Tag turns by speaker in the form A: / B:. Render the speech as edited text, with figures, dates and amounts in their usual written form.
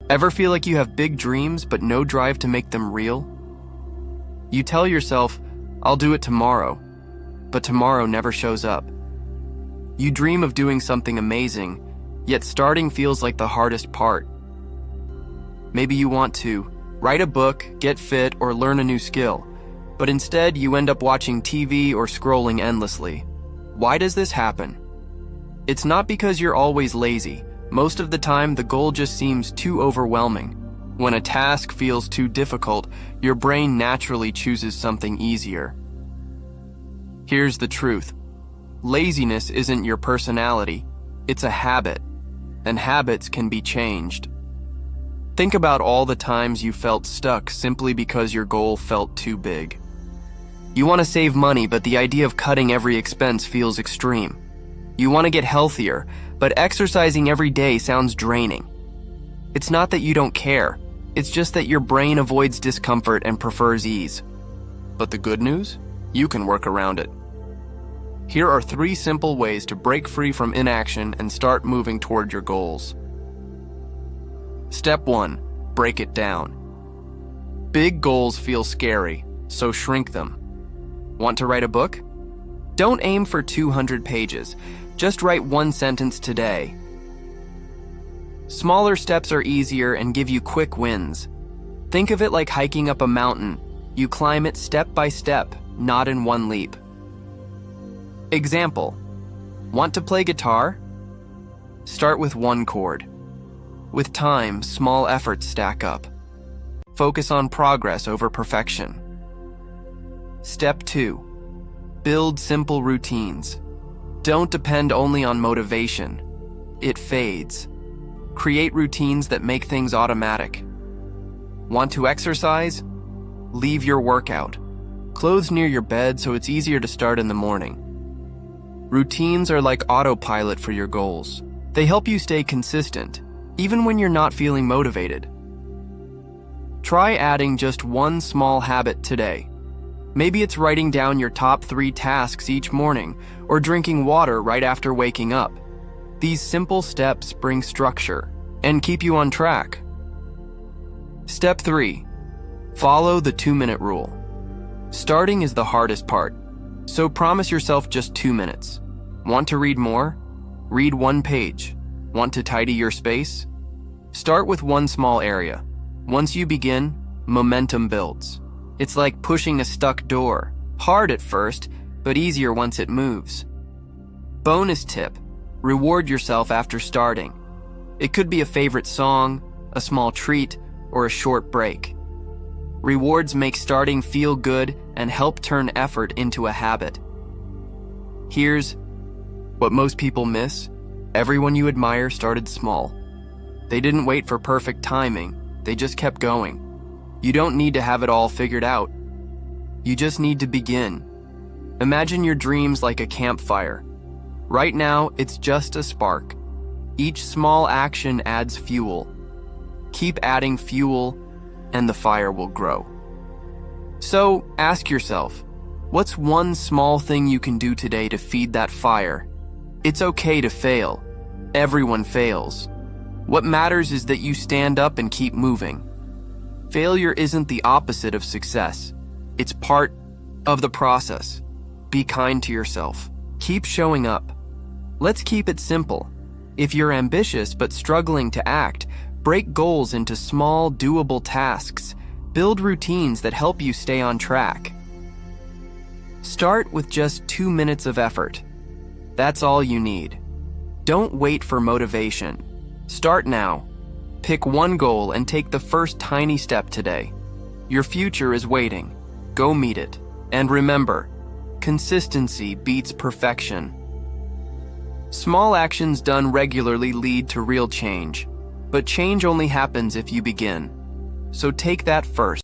A: Ever feel like you have big dreams but no drive to make them real? You tell yourself, "I'll do it tomorrow," but tomorrow never shows up. You dream of doing something amazing, yet starting feels like the hardest part. Maybe you want to write a book, get fit, or learn a new skill, but instead you end up watching TV or scrolling endlessly. Why does this happen? It's not because you're always lazy. Most of the time, the goal just seems too overwhelming. When a task feels too difficult, your brain naturally chooses something easier. Here's the truth. Laziness isn't your personality, it's a habit, and habits can be changed. Think about all the times you felt stuck simply because your goal felt too big. You want to save money, but the idea of cutting every expense feels extreme. You want to get healthier, but exercising every day sounds draining. It's not that you don't care, it's just that your brain avoids discomfort and prefers ease. But the good news? You can work around it. Here are 3 simple ways to break free from inaction and start moving toward your goals. Step 1. Break it down. Big goals feel scary, so shrink them. Want to write a book? Don't aim for 200 pages. Just write 1 sentence today. Smaller steps are easier and give you quick wins. Think of it like hiking up a mountain. You climb it step by step, not in one leap. Example: want to play guitar? Start with 1 chord. With time, small efforts stack up. Focus on progress over perfection. Step 2. Build simple routines. Don't depend only on motivation. It fades. Create routines that make things automatic. Want to exercise? Leave your workout. Clothes near your bed so it's easier to start in the morning. Routines are like autopilot for your goals. They help you stay consistent, even when you're not feeling motivated. Try adding just 1 small habit today. Maybe it's writing down your top 3 tasks each morning, or drinking water right after waking up. These simple steps bring structure and keep you on track. Step 3. Follow the 2-minute rule. Starting is the hardest part, so promise yourself just 2 minutes. Want to read more? Read 1 page. Want to tidy your space? Start with 1 small area. Once you begin, momentum builds. It's like pushing a stuck door. Hard at first, but easier once it moves. Bonus tip: reward yourself after starting. It could be a favorite song, a small treat, or a short break. Rewards make starting feel good and help turn effort into a habit. Here's what most people miss. Everyone you admire started small. They didn't wait for perfect timing, they just kept going. You don't need to have it all figured out. You just need to begin. Imagine your dreams like a campfire. Right now, it's just a spark. Each small action adds fuel. Keep adding fuel, and the fire will grow. So, ask yourself, what's 1 small thing you can do today to feed that fire? It's okay to fail. Everyone fails. What matters is that you stand up and keep moving. Failure isn't the opposite of success. It's part of the process. Be kind to yourself. Keep showing up. Let's keep it simple. If you're ambitious but struggling to act, break goals into small, doable tasks. Build routines that help you stay on track. Start with just 2 minutes of effort. That's all you need. Don't wait for motivation. Start now. Pick 1 goal and take the first tiny step today. Your future is waiting. Go meet it. And remember, consistency beats perfection. Small actions done regularly lead to real change, but change only happens if you begin. So take that first